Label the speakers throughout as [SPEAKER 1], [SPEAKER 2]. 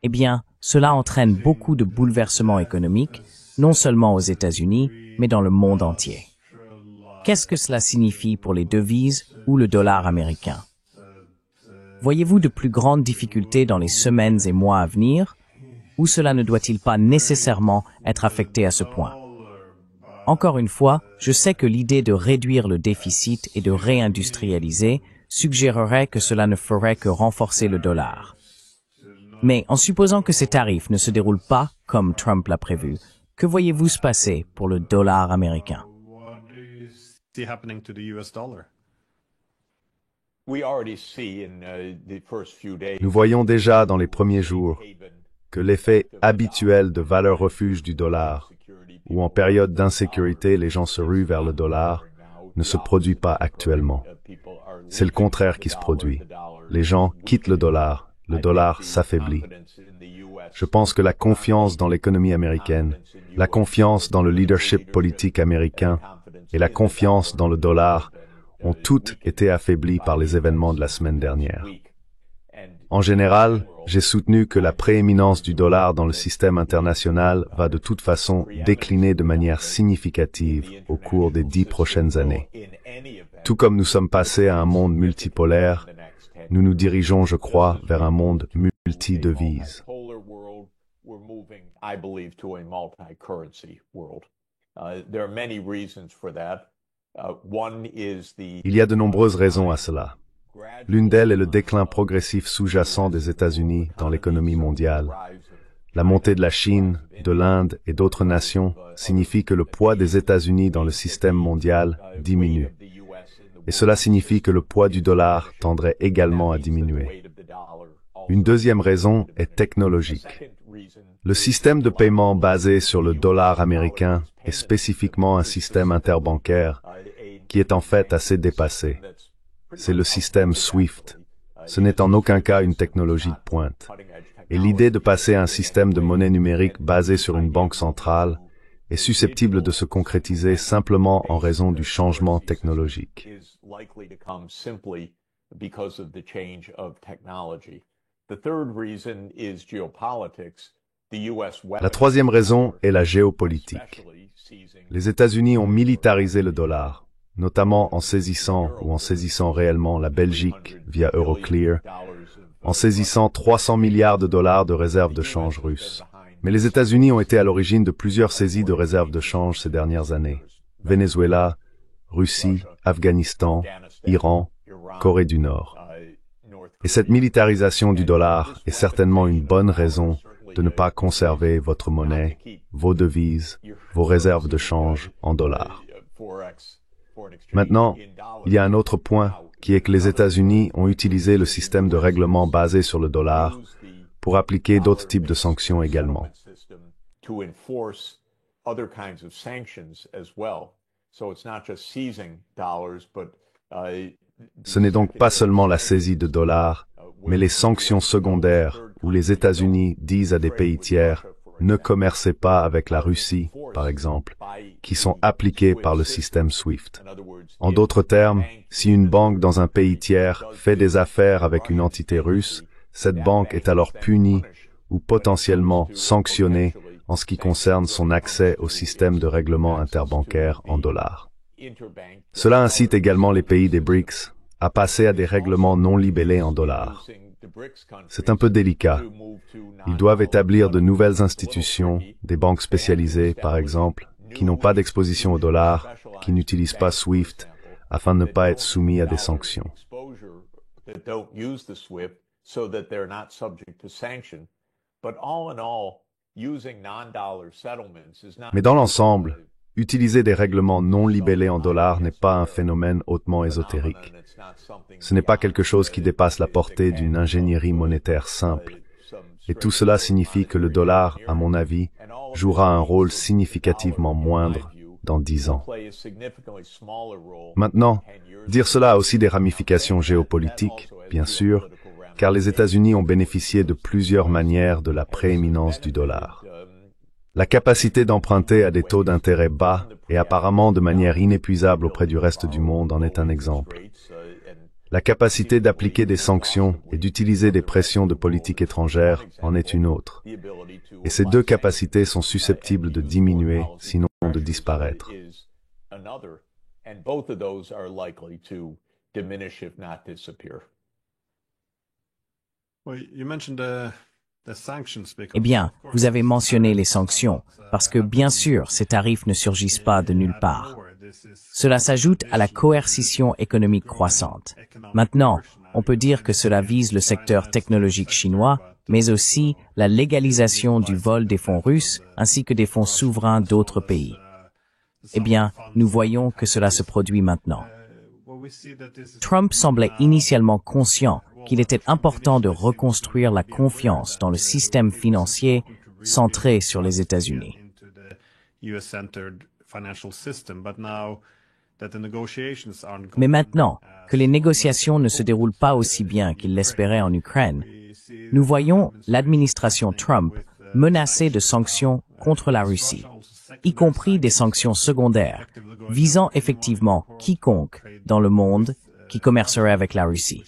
[SPEAKER 1] Eh bien, cela entraîne beaucoup de bouleversements économiques, non seulement aux États-Unis, mais dans le monde entier. Qu'est-ce que cela signifie pour les devises ou le dollar américain? Voyez-vous de plus grandes difficultés dans les semaines et mois à venir, ou cela ne doit-il pas nécessairement être affecté à ce point? Encore une fois, je sais que l'idée de réduire le déficit et de réindustrialiser suggérerait que cela ne ferait que renforcer le dollar. Mais en supposant que ces tarifs ne se déroulent pas comme Trump l'a prévu, que voyez-vous se passer pour le dollar américain?
[SPEAKER 2] Nous voyons déjà dans les premiers jours que l'effet habituel de valeur refuge du dollar, où en période d'insécurité les gens se ruent vers le dollar, ne se produit pas actuellement. C'est le contraire qui se produit. Les gens quittent le dollar s'affaiblit. Je pense que la confiance dans l'économie américaine, la confiance dans le leadership politique américain et la confiance dans le dollar ont toutes été affaiblies par les événements de la semaine dernière. En général, j'ai soutenu que la prééminence du dollar dans le système international va de toute façon décliner de manière significative au cours des 10 prochaines années. Tout comme nous sommes passés à un monde multipolaire, nous nous dirigeons, je crois, vers un monde multi-devises. Il y a de nombreuses raisons à cela. L'une d'elles est le déclin progressif sous-jacent des États-Unis dans l'économie mondiale. La montée de la Chine, de l'Inde et d'autres nations signifie que le poids des États-Unis dans le système mondial diminue. Et cela signifie que le poids du dollar tendrait également à diminuer. Une deuxième raison est technologique. Le système de paiement basé sur le dollar américain est spécifiquement un système interbancaire qui est en fait assez dépassé. C'est le système SWIFT. Ce n'est en aucun cas une technologie de pointe. Et l'idée de passer à un système de monnaie numérique basé sur une banque centrale est susceptible de se concrétiser simplement en raison du changement technologique. La troisième raison est la géopolitique. Les États-Unis ont militarisé le dollar, notamment en saisissant réellement la Belgique via Euroclear, en saisissant 300 milliards de dollars de réserves de change russes. Mais les États-Unis ont été à l'origine de plusieurs saisies de réserves de change ces dernières années. Venezuela, Russie, Afghanistan, Iran, Corée du Nord. Et cette militarisation du dollar est certainement une bonne raison de ne pas conserver votre monnaie, vos devises, vos réserves de change en dollars. Maintenant, il y a un autre point qui est que les États-Unis ont utilisé le système de règlement basé sur le dollar pour appliquer d'autres types de sanctions également. Ce n'est donc pas seulement la saisie de dollars, mais les sanctions secondaires où les États-Unis disent à des pays tiers « ne commercez pas avec la Russie », par exemple, qui sont appliquées par le système SWIFT. En d'autres termes, si une banque dans un pays tiers fait des affaires avec une entité russe, cette banque est alors punie ou potentiellement sanctionnée en ce qui concerne son accès au système de règlement interbancaire en dollars. Cela incite également les pays des BRICS à passer à des règlements non libellés en dollars. C'est un peu délicat. Ils doivent établir de nouvelles institutions, des banques spécialisées, par exemple, qui n'ont pas d'exposition au dollar, qui n'utilisent pas SWIFT, afin de ne pas être soumis à des sanctions. Mais dans l'ensemble, utiliser des règlements non libellés en dollars n'est pas un phénomène hautement ésotérique. Ce n'est pas quelque chose qui dépasse la portée d'une ingénierie monétaire simple. Et tout cela signifie que le dollar, à mon avis, jouera un rôle significativement moindre dans 10 ans. Maintenant, dire cela a aussi des ramifications géopolitiques, bien sûr, car les États-Unis ont bénéficié de plusieurs manières de la prééminence du dollar. La capacité d'emprunter à des taux d'intérêt bas et apparemment de manière inépuisable auprès du reste du monde en est un exemple. La capacité d'appliquer des sanctions et d'utiliser des pressions de politique étrangère en est une autre. Et ces deux capacités sont susceptibles de diminuer, sinon de disparaître.
[SPEAKER 1] Eh bien, vous avez mentionné les sanctions, parce que bien sûr, ces tarifs ne surgissent pas de nulle part. Cela s'ajoute à la coercition économique croissante. Maintenant, on peut dire que cela vise le secteur technologique chinois, mais aussi la légalisation du vol des fonds russes ainsi que des fonds souverains d'autres pays. Eh bien, nous voyons que cela se produit maintenant. Trump semblait initialement conscient qu'il était important de reconstruire la confiance dans le système financier centré sur les États-Unis. Mais maintenant que les négociations ne se déroulent pas aussi bien qu'il l'espérait en Ukraine, nous voyons l'administration Trump menacée de sanctions contre la Russie, y compris des sanctions secondaires, visant effectivement quiconque dans le monde qui commercerait avec la Russie.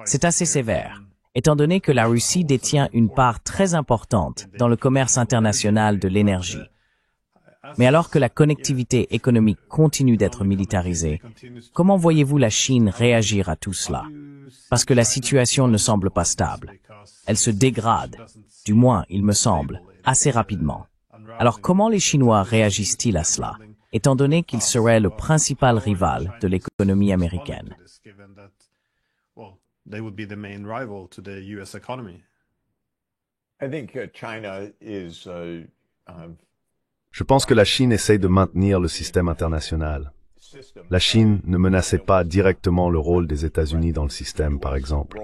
[SPEAKER 1] C'est assez sévère, étant donné que la Russie détient une part très importante dans le commerce international de l'énergie. Mais alors que la connectivité économique continue d'être militarisée, comment voyez-vous la Chine réagir à tout cela? Parce que la situation ne semble pas stable. Elle se dégrade, du moins, il me semble, assez rapidement. Alors comment les Chinois réagissent-ils à cela, étant donné qu'ils seraient le principal rival de l'économie américaine?
[SPEAKER 2] Je pense que la Chine essaye de maintenir le système international. La Chine ne menaçait pas directement le rôle des États-Unis dans le système, par exemple.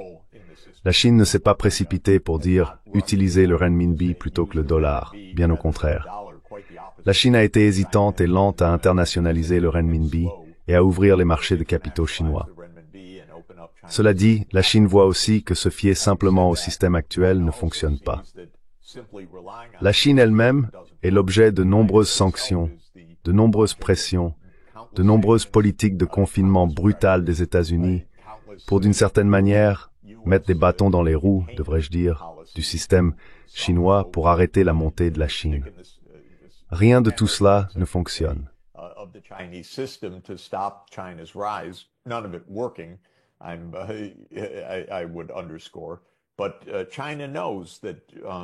[SPEAKER 2] La Chine ne s'est pas précipitée pour dire « utilisez le renminbi plutôt que le dollar », bien au contraire. La Chine a été hésitante et lente à internationaliser le renminbi et à ouvrir les marchés de capitaux chinois. Cela dit, la Chine voit aussi que se fier simplement au système actuel ne fonctionne pas. La Chine elle-même est l'objet de nombreuses sanctions, de nombreuses pressions, de nombreuses politiques de confinement brutales des États-Unis pour, d'une certaine manière, mettre des bâtons dans les roues, devrais-je dire, du système chinois pour arrêter la montée de la Chine. Rien de tout cela ne fonctionne.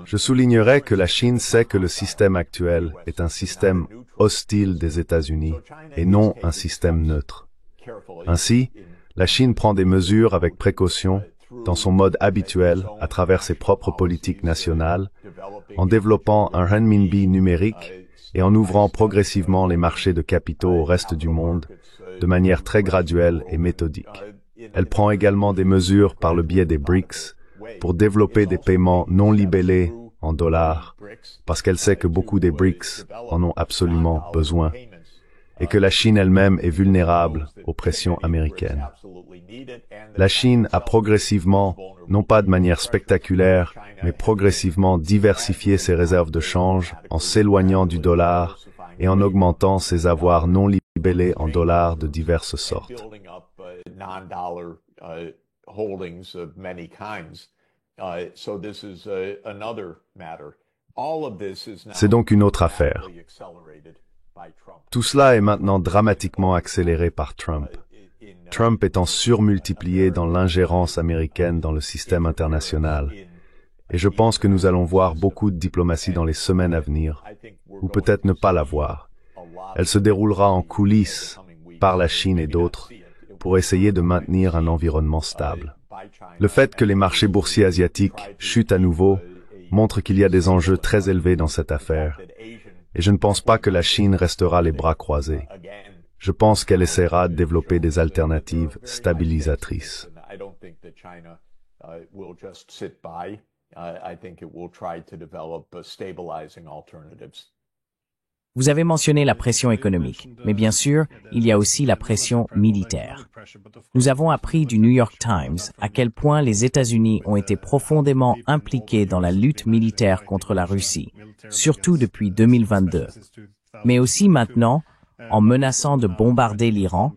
[SPEAKER 2] Je soulignerai que la Chine sait que le système actuel est un système hostile des États-Unis et non un système neutre. Ainsi, la Chine prend des mesures avec précaution dans son mode habituel à travers ses propres politiques nationales, en développant un renminbi numérique et en ouvrant progressivement les marchés de capitaux au reste du monde de manière très graduelle et méthodique. Elle prend également des mesures par le biais des BRICS pour développer des paiements non libellés en dollars, parce qu'elle sait que beaucoup des BRICS en ont absolument besoin, et que la Chine elle-même est vulnérable aux pressions américaines. La Chine a progressivement, non pas de manière spectaculaire, mais progressivement diversifié ses réserves de change en s'éloignant du dollar et en augmentant ses avoirs non libellés en dollars de diverses sortes. C'est donc une autre affaire. Tout cela est maintenant dramatiquement accéléré par Trump. Trump étant surmultiplié dans l'ingérence américaine dans le système international. Et je pense que nous allons voir beaucoup de diplomatie dans les semaines à venir, ou peut-être ne pas la voir. Elle se déroulera en coulisses par la Chine et d'autres pour essayer de maintenir un environnement stable. Le fait que les marchés boursiers asiatiques chutent à nouveau montre qu'il y a des enjeux très élevés dans cette affaire. Et je ne pense pas que la Chine restera les bras croisés. Je pense qu'elle essaiera de développer des alternatives stabilisatrices.
[SPEAKER 1] Vous avez mentionné la pression économique, mais bien sûr, il y a aussi la pression militaire. Nous avons appris du New York Times à quel point les États-Unis ont été profondément impliqués dans la lutte militaire contre la Russie, surtout depuis 2022, mais aussi maintenant en menaçant de bombarder l'Iran,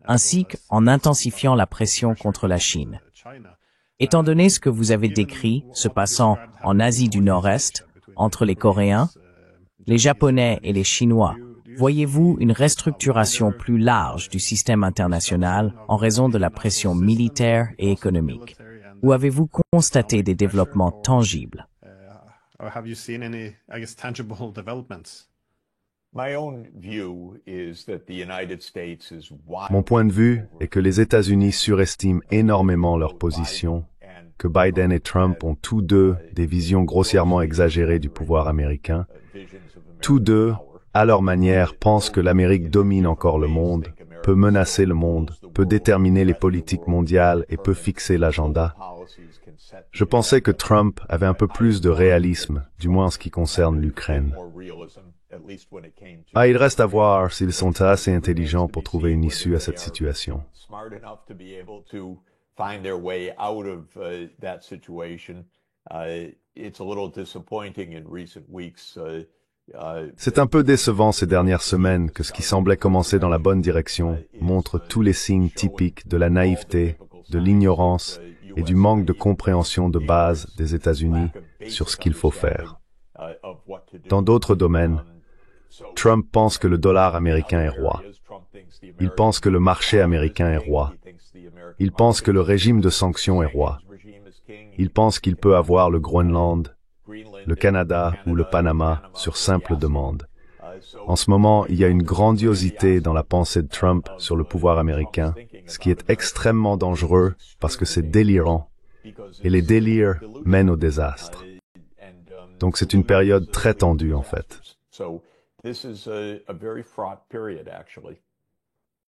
[SPEAKER 1] ainsi qu'en intensifiant la pression contre la Chine. Étant donné ce que vous avez décrit se passant en Asie du Nord-Est, entre les Coréens, les Japonais et les Chinois, voyez-vous une restructuration plus large du système international en raison de la pression militaire et économique? Ou avez-vous constaté des développements tangibles?
[SPEAKER 2] Mon point de vue est que les États-Unis surestiment énormément leur position, que Biden et Trump ont tous deux des visions grossièrement exagérées du pouvoir américain. Tous deux, à leur manière, pensent que l'Amérique domine encore le monde, peut menacer le monde, peut déterminer les politiques mondiales et peut fixer l'agenda. Je pensais que Trump avait un peu plus de réalisme, du moins en ce qui concerne l'Ukraine. Il reste à voir s'ils sont assez intelligents pour trouver une issue à cette situation. C'est un peu décevant ces dernières semaines que ce qui semblait commencer dans la bonne direction montre tous les signes typiques de la naïveté, de l'ignorance et du manque de compréhension de base des États-Unis sur ce qu'il faut faire. Dans d'autres domaines, Trump pense que le dollar américain est roi. Il pense que le marché américain est roi. Il pense que le régime de sanctions est roi. Il pense qu'il peut avoir le Groenland, le Canada ou le Panama sur simple demande. En ce moment, il y a une grandiosité dans la pensée de Trump sur le pouvoir américain, ce qui est extrêmement dangereux parce que c'est délirant. Et les délires mènent au désastre. Donc c'est une période très tendue en fait.
[SPEAKER 3] This is a very fraught period, actually.